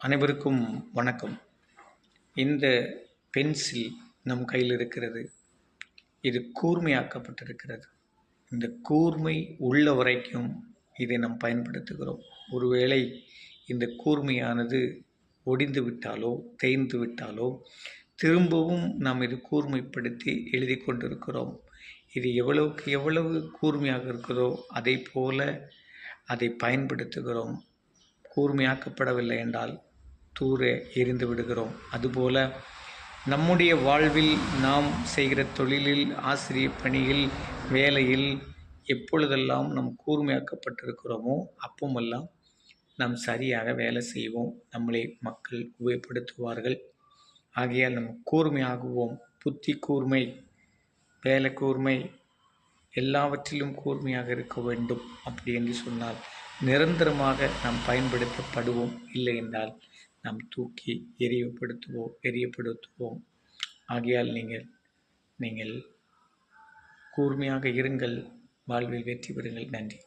அனைவருக்கும் வணக்கம். இந்த பென்சில் நம் கையில் இருக்கிறது. இது கூர்மையாக்கப்பட்டிருக்கிறது. இந்த கூர்மை உள்ள வரைக்கும் இதை நாம் பயன்படுத்துகிறோம். ஒருவேளை இந்த கூர்மையானது ஒடிந்து விட்டாலோ தேய்ந்து விட்டாலோ திரும்பவும் நாம் இது கூர்மைப்படுத்தி எழுதி கொண்டிருக்கிறோம். இது எவ்வளவுக்கு எவ்வளவு கூர்மையாக இருக்கிறதோ அதை போல அதை பயன்படுத்துகிறோம். கூர்மையாக்கப்படவில்லை என்றால் தூர எரிந்து விடுகிறோம். அதுபோல நம்முடைய வாழ்வில் நாம் செய்கிற தொழிலில், ஆசிரியர் பணியில், வேலையில் எப்பொழுதெல்லாம் நாம் கூர்மையாக்கப்பட்டிருக்கிறோமோ அப்போமெல்லாம் நாம் சரியாக வேலை செய்வோம். நம்மளை மக்கள் உபயோகப்படுத்துவார்கள். ஆகையால் நம்ம கூர்மையாகுவோம். புத்தி கூர்மை, வேலை கூர்மை, எல்லாவற்றிலும் கூர்மையாக இருக்க வேண்டும். அப்படி என்று சொன்னால் நிரந்தரமாக நாம் பயன்படுத்தப்படுவோம். இல்லை என்றால் நாம் தூக்கி எரியப்படுத்துவோம். ஆகையால் நீங்கள் கூர்மையாக இருங்கள். வாழ்வில் வெற்றி பெறுங்கள். நன்றி.